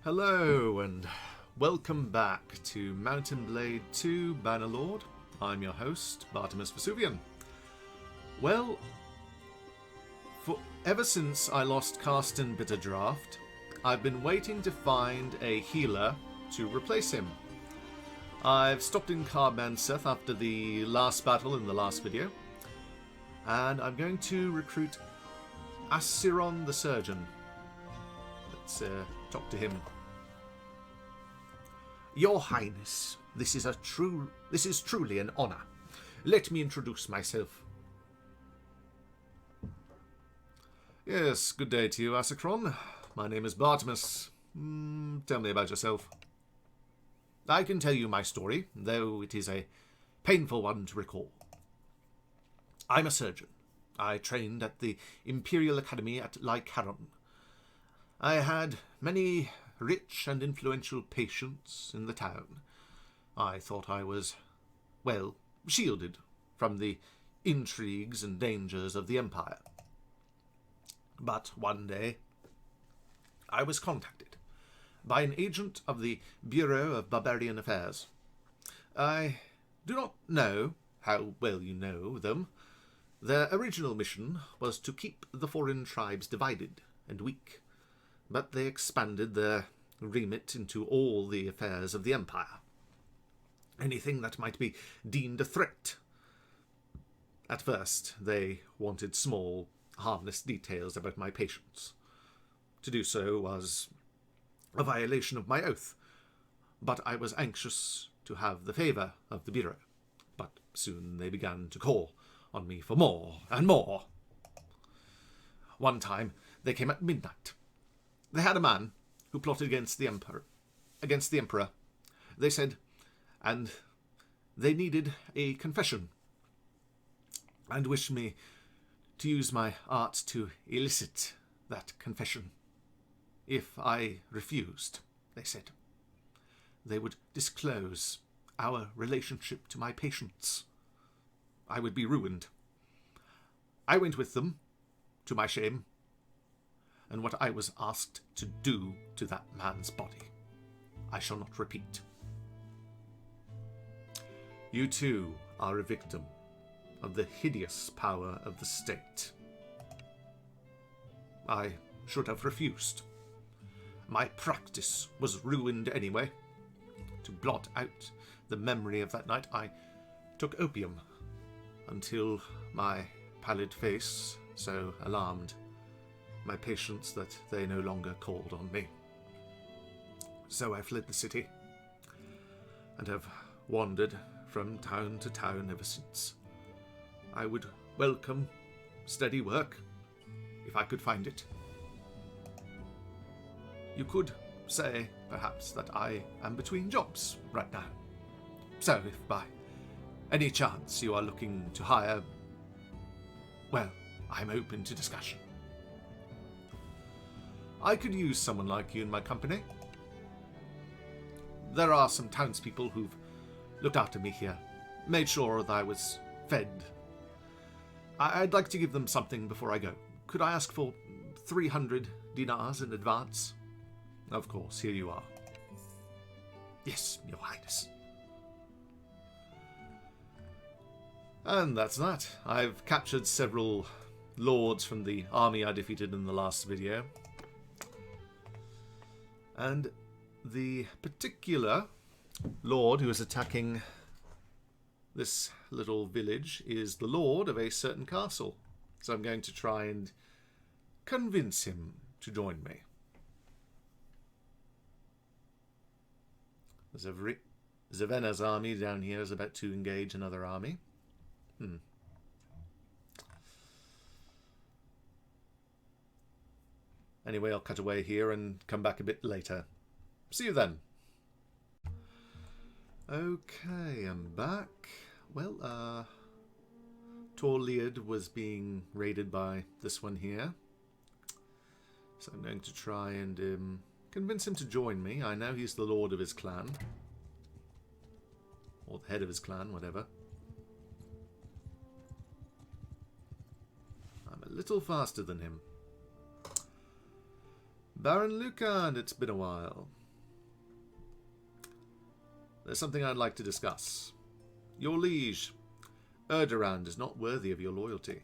Hello and welcome back to Mountain Blade 2 Bannerlord. I'm your host, Bartimus Vesuvian. Well, ever since I lost Carsten Bitter Draught, I've been waiting to find a healer to replace him. I've stopped in Carbandseth after the last battle in the last video, and I'm going to recruit Ascyron the Surgeon. Let's talk to him. Your Highness, this is truly an honor. Let me introduce myself. Yes, good day to you, Ascyron. My name is Bartimus. Tell me about yourself. I can tell you my story, though it is a painful one to recall. I'm a surgeon. I trained at the Imperial Academy at Lycaron. I had many rich and influential patients in the town. I thought I was, well, shielded from the intrigues and dangers of the Empire. But one day, I was contacted by an agent of the Bureau of Barbarian Affairs. I do not know how well you know them. Their original mission was to keep the foreign tribes divided and weak, but they expanded their remit into all the affairs of the Empire. Anything that might be deemed a threat. At first, they wanted small, harmless details about my patients. To do so was a violation of my oath, but I was anxious to have the favour of the Bureau. But soon they began to call on me for more and more. One time, they came at midnight. They had a man who plotted against the Emperor. They said, and they needed a confession, and wished me to use my art to elicit that confession. If I refused, they said, they would disclose our relationship to my patients. I would be ruined. I went with them, to my shame, and what I was asked to do to that man's body, I shall not repeat. You too are a victim of the hideous power of the state. I should have refused. My practice was ruined anyway. To blot out the memory of that night, I took opium until my pallid face so alarmed my patients that they no longer called on me. So I fled the city and have wandered from town to town ever since. I would welcome steady work if I could find it. You could say, perhaps, that I am between jobs right now. So if by any chance you are looking to hire, well, I'm open to discussion. I could use someone like you in my company. There are some townspeople who've looked after me here, made sure that I was fed. I'd like to give them something before I go. Could I ask for 300 dinars in advance? Of course, here you are. Yes, Your Highness. And that's that. I've captured several lords from the army I defeated in the last video. And the particular lord who is attacking this little village is the lord of a certain castle. So I'm going to try and convince him to join me. Zavena's army down here is about to engage another army. Anyway, I'll cut away here and come back a bit later. See you then. Okay, I'm back. Well, Torliad was being raided by this one here. So I'm going to try and convince him to join me. I know he's the lord of his clan. Or the head of his clan, whatever. I'm a little faster than him. Baron Lucand, it's been a while. There's something I'd like to discuss. Your liege, Erderand, is not worthy of your loyalty.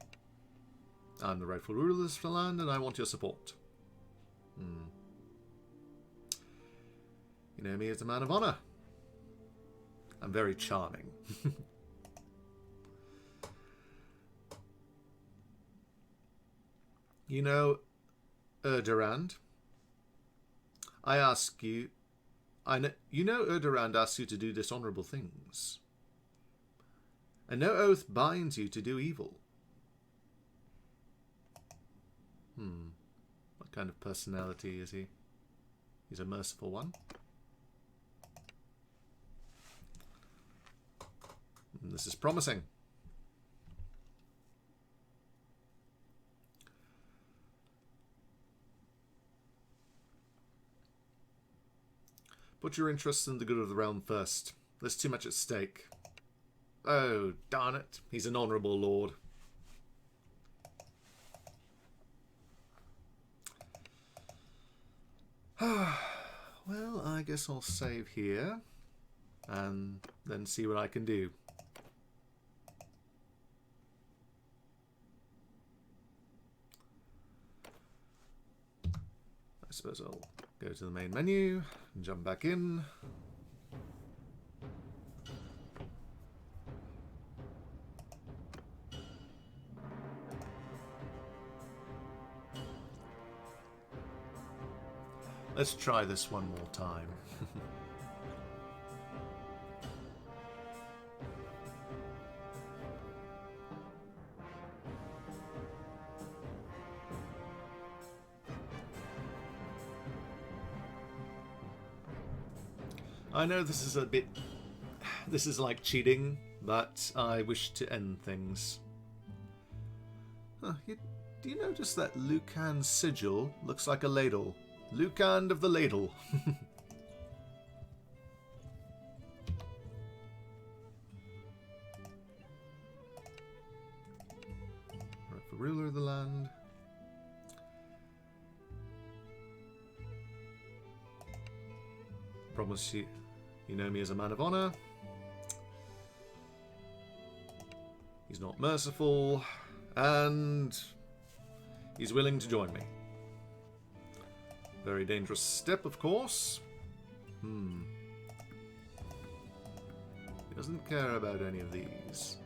I'm the rightful ruler of this land, and I want your support. You know me as a man of honor. I'm very charming. You know, Erderand, I ask you... you know Erderand asks you to do dishonorable things. And no oath binds you to do evil. What kind of personality is he? He's a merciful one. This is promising. Put your interests in the good of the realm first. There's too much at stake. Oh, darn it. He's an honourable lord. Well, I guess I'll save here and then see what I can do. I suppose I'll go to the main menu and jump back in. Let's try this one more time. I know this is a bit... This is like cheating, but I wish to end things. Do you notice that Lucand's sigil looks like a ladle? Lucand of the Ladle. Rightful ruler of the land. Promise you know me as a man of honor. He's not merciful, and he's willing to join me. Very dangerous step, of course. He doesn't care about any of these.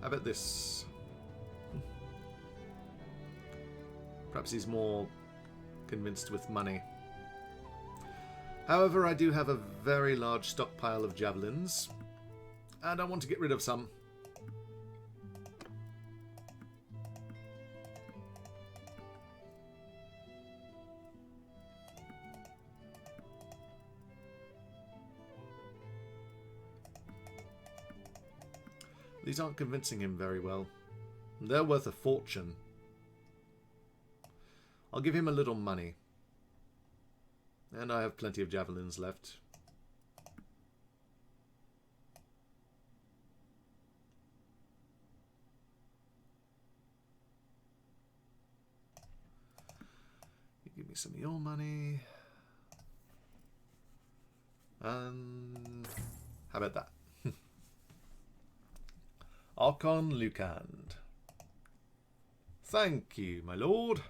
How about this? Perhaps he's more convinced with money. However, I do have a very large stockpile of javelins, and I want to get rid of some. These aren't convincing him very well. They're worth a fortune. I'll give him a little money. And I have plenty of javelins left. You give me some of your money. And how about that? Archon Lucand. Thank you, my lord.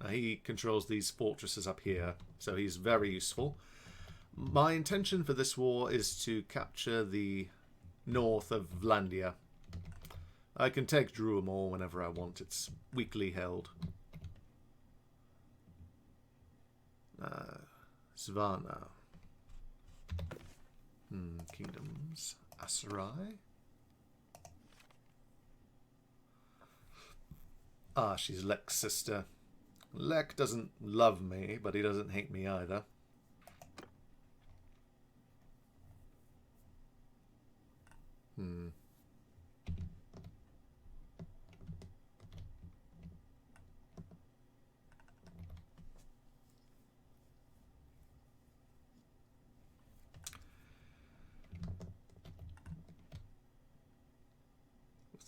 He controls these fortresses up here, so he's very useful. My intention for this war is to capture the north of Vlandia. I can take Druamore whenever I want. It's weakly held. Svana. Kingdoms. Aserai. Ah, she's Lek's sister. Lek doesn't love me, but he doesn't hate me either.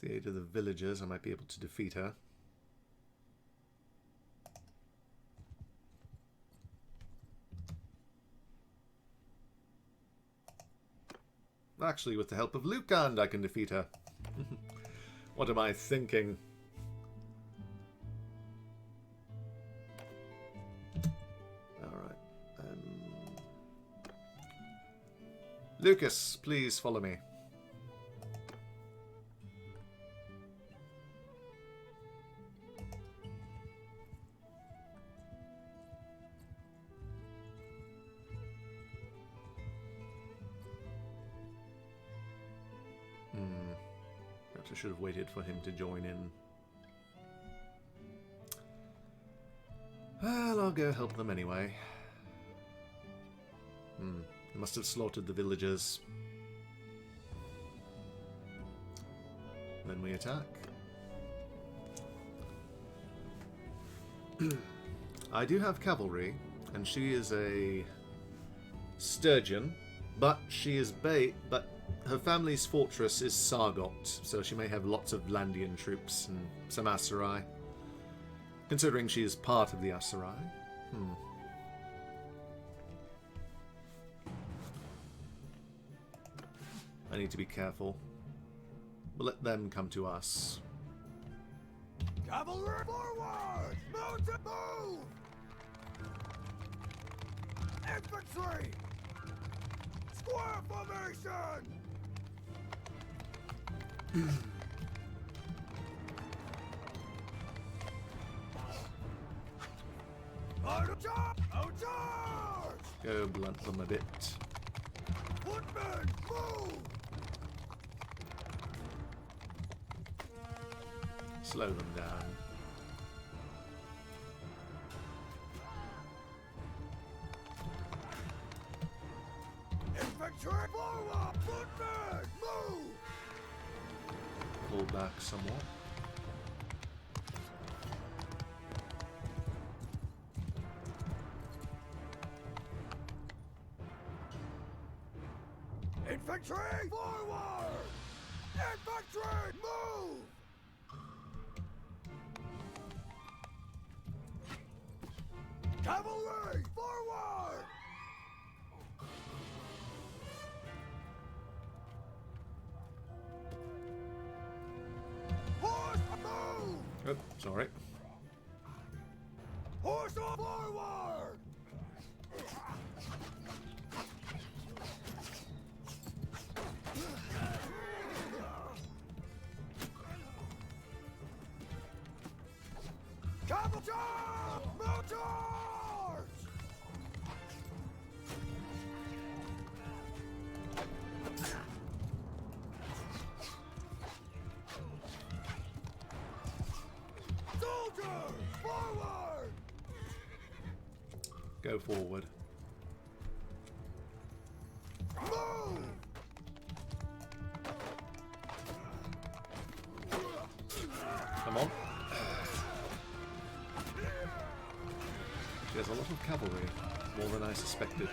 With the aid of the villagers, I might be able to defeat her. Actually, with the help of Lucand, I can defeat her. What am I thinking? Alright. Lucas, please follow me. Perhaps I should have waited for him to join in. Well, I'll go help them anyway. They must have slaughtered the villagers. Then we attack. I do have cavalry, and she is a Sturgian, but she is but her family's fortress is Sargot, so she may have lots of Vlandian troops and some Aserai. Considering she is part of the Aserai. I need to be careful. We'll let them come to us. Cavalry forward! Mounted move! Infantry! Square formation! Out charge! Go blunt them a bit. Footmen, move! Slow them down. Infantry forward! Footmen, move! Pull back somewhat. Infantry forward! Infantry move! Cavalry forward! Horse move! Oh, sorry. Horse forward! Cavalry charge! Mount charge! Soldiers, forward! Go forward. Move! Come on. She has a lot of cavalry, more than I suspected.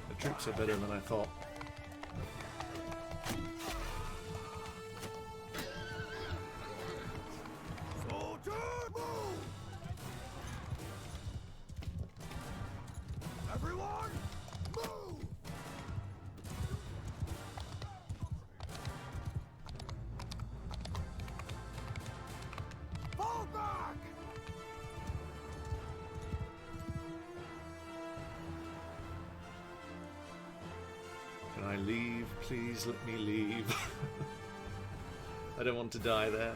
The troops are better than I thought. Everyone, move! Fall back! Can I leave? Please let me leave. I don't want to die there.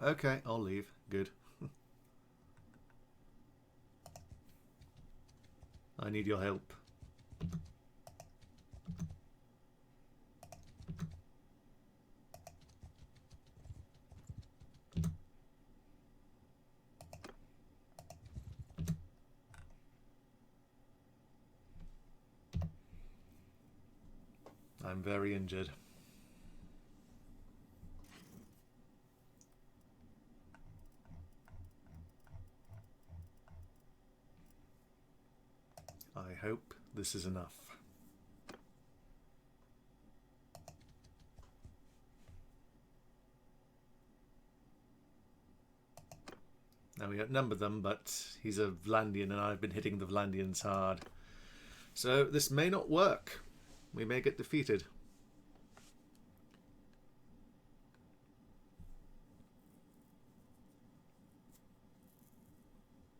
Okay, I'll leave. Good. I need your help. I'm very injured. I hope this is enough. Now we outnumber them, but he's a Vlandian and I've been hitting the Vlandians hard. So this may not work. We may get defeated.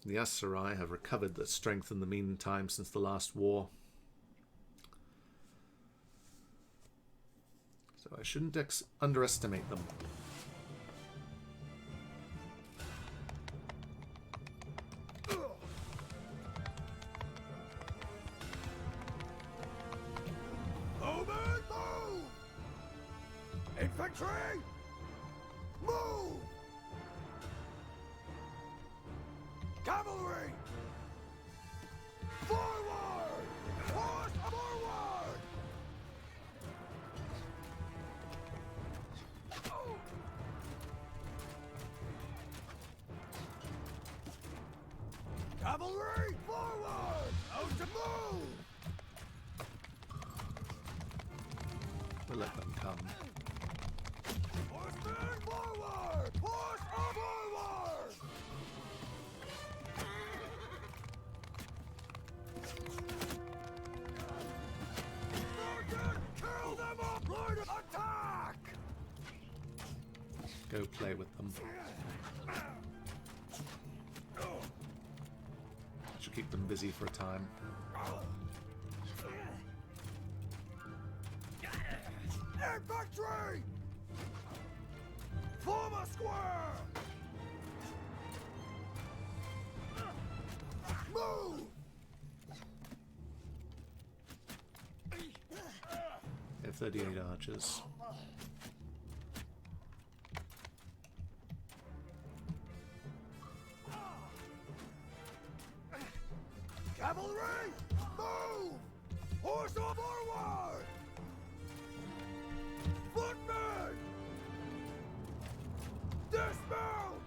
The Aserai have recovered their strength in the meantime since the last war. So I shouldn't underestimate them. Infantry! Move! Cavalry! Forward! Force forward! Cavalry! Forward! Out to move! We'll let them come. Horsemen forward! Horse forward! Sergeant, kill them all! Lord, attack! Go play with them. Should keep them busy for a time. Infantry! Form a square! Move! They have 38 archers. Cavalry! Move! Horse forward! Footmen! Dismount!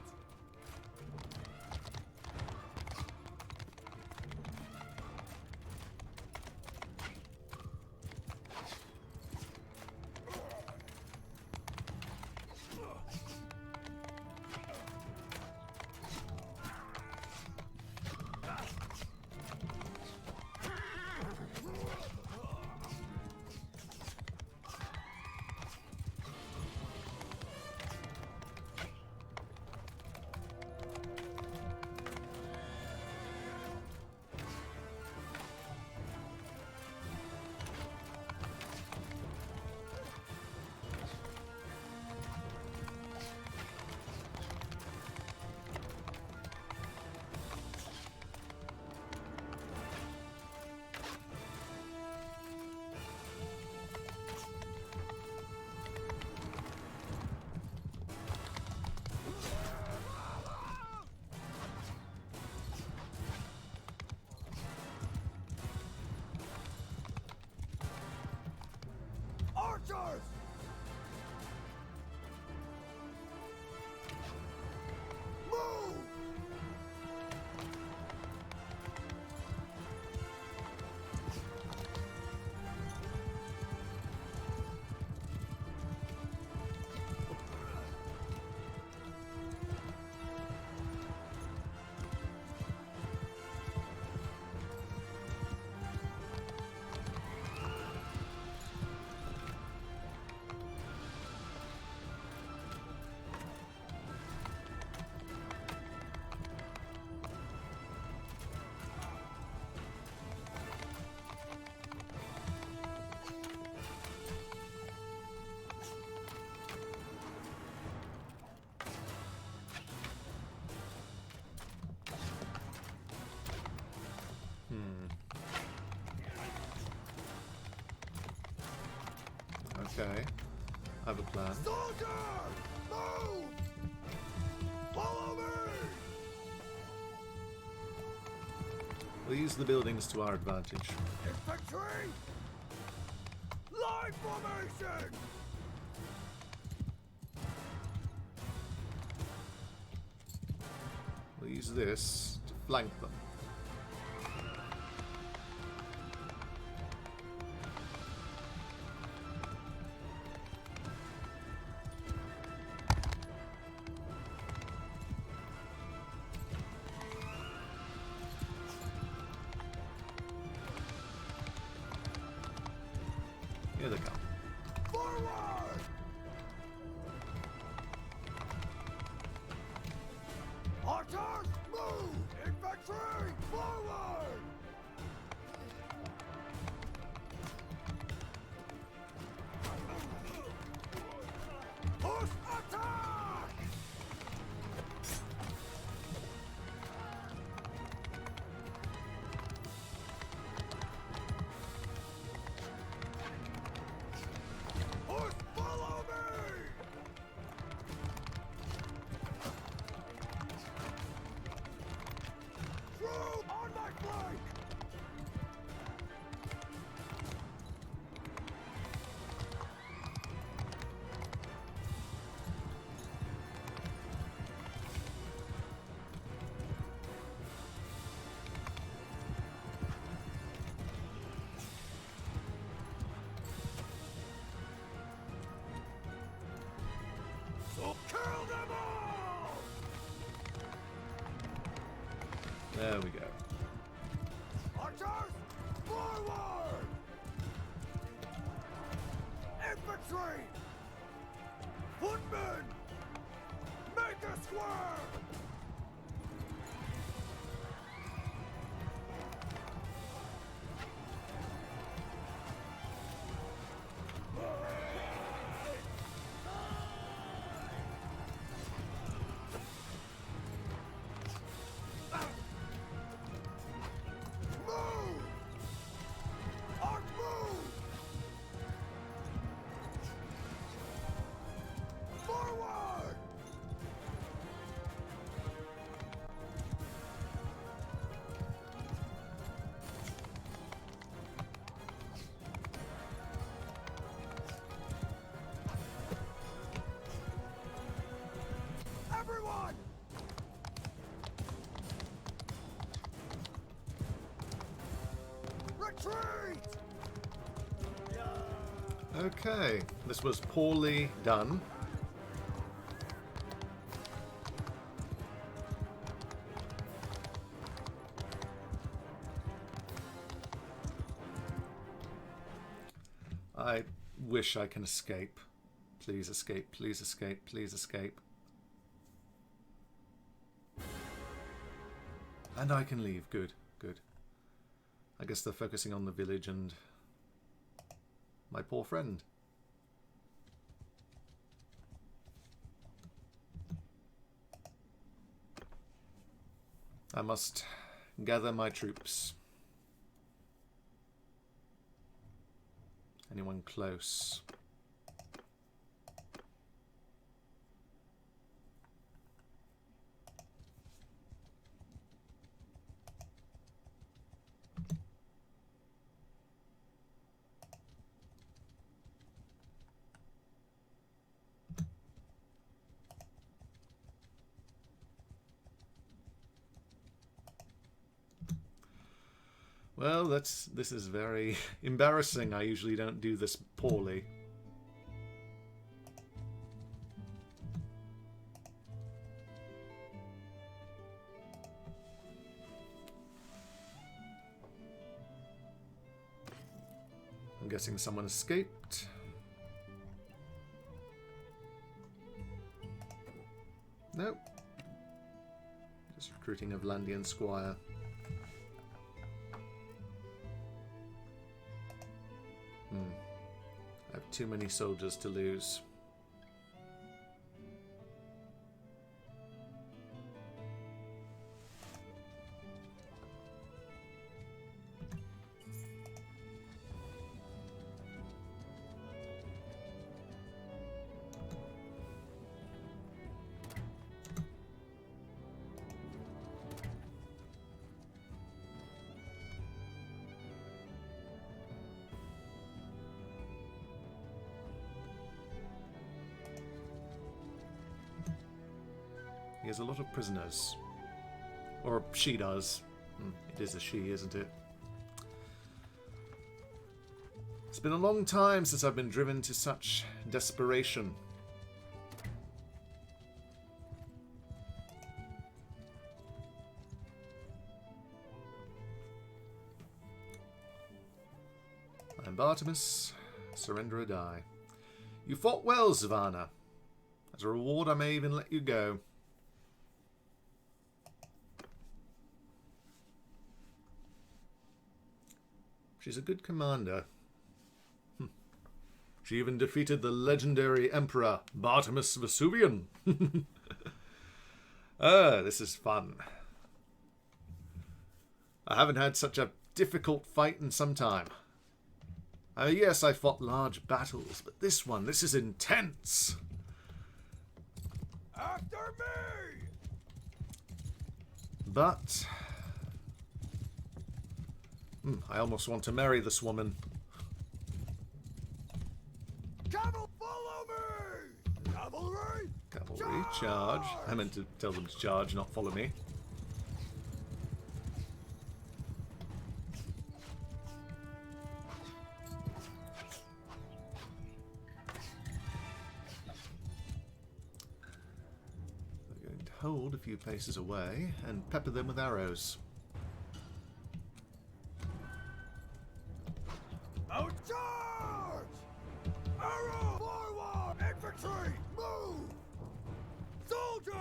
Archers! Move! Okay. I have a plan. Soldier! Move! Follow me! We'll use the buildings to our advantage. Infantry! My formation! We'll use this to flank them. Here they come. Forward! Archers, move! Infantry, forward! Push attack! Push, follow me! True, on my flank! So kill them all! There we go. Archers, forward! Infantry! Footmen! Make a square! Move! Arch move! Forward! Everyone! Retreat! Okay, this was poorly done. I wish I can escape. Please escape, please escape, please escape. And I can leave. Good, good. I guess they're focusing on the village and my poor friend. I must gather my troops. Anyone close? Well, this is very embarrassing. I usually don't do this poorly. I'm guessing someone escaped. Nope. Just recruiting a Vlandian squire. I have too many soldiers to lose. has a lot of prisoners. Or she does. It is a she, isn't it? It's been a long time since I've been driven to such desperation. I'm Bartimus. Surrender or die. You fought well, Svana. As a reward, I may even let you go. She's a good commander. She even defeated the legendary Emperor, Bartimus Vesuvian. This is fun. I haven't had such a difficult fight in some time. Yes, I fought large battles, but this is intense. After me! But I almost want to marry this woman. Follow me! Cavalry! Cavalry, charge. I meant to tell them to charge, not follow me. We're going to hold a few paces away and pepper them with arrows. Out charge! Arrow! Forward! Infantry! Move! Soldiers!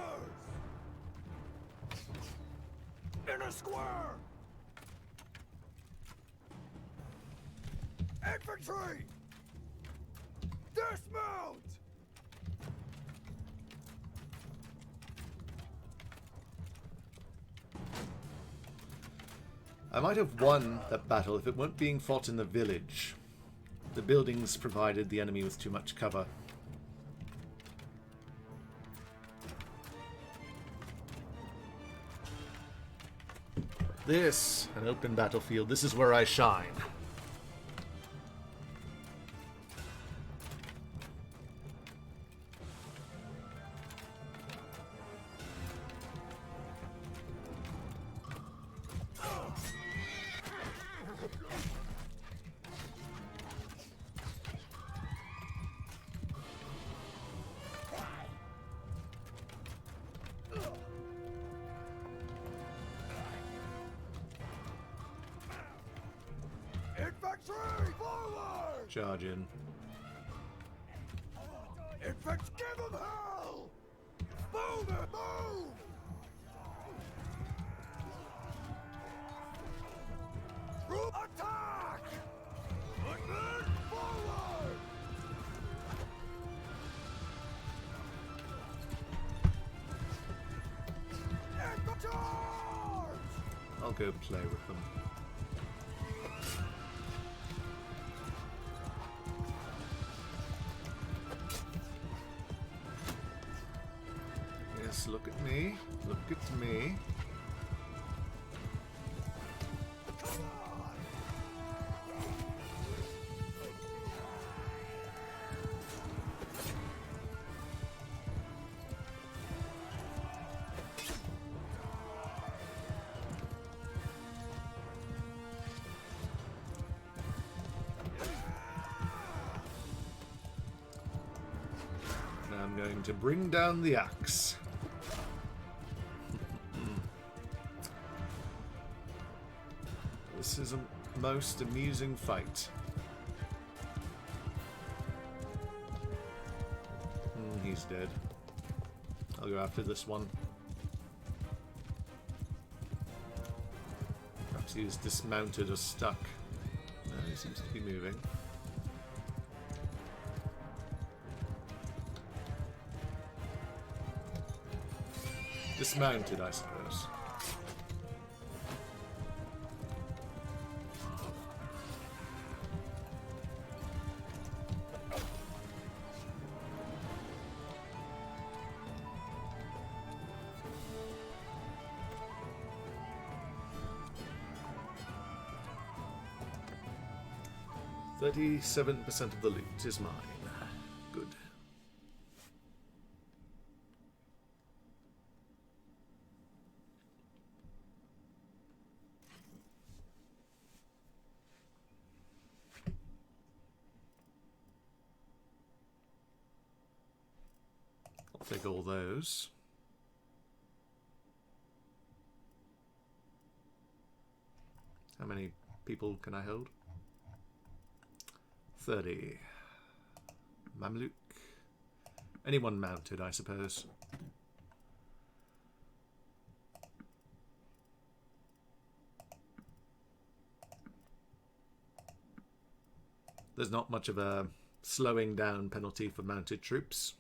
In a square! Infantry! Dismount! I might have won that battle if it weren't being fought in the village. The buildings provided the enemy with too much cover. This, an open battlefield, this is where I shine. Infantry! Forward! Charge in. Infantry! Give them hell! Move it! Move! Group attack! Footmen! Forward! Infantry! I'll go play with them. Yes, look at me. Look at me. Come on! Now I'm going to bring down the axe. This is a most amusing fight. He's dead. I'll go after this one. Perhaps he's dismounted or stuck. No, he seems to be moving. Dismounted, I suppose. "37% of the loot is mine. Good." Take all those. How many people can I hold? 30. Mamluk. Anyone mounted, I suppose. There's not much of a slowing down penalty for mounted troops.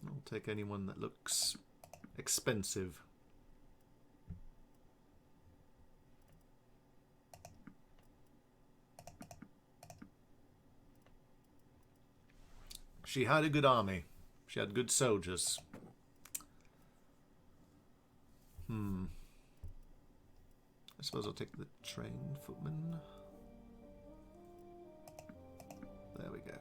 I'll take anyone that looks expensive. She had a good army. She had good soldiers. I suppose I'll take the trained footman. There we go.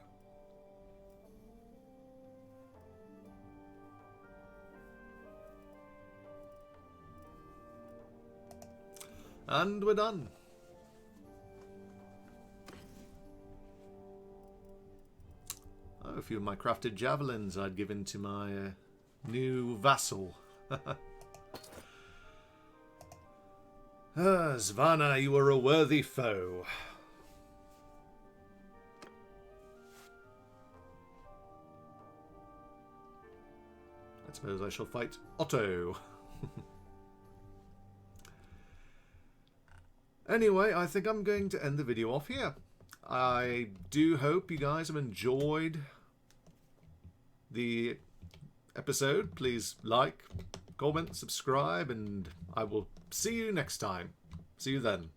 And we're done. Oh, a few of my crafted javelins I'd given to my new vassal. Svana, you are a worthy foe. I suppose I shall fight Otto. Anyway, I think I'm going to end the video off here. I do hope you guys have enjoyed the episode. Please like, comment, subscribe, and I will see you next time. See you then.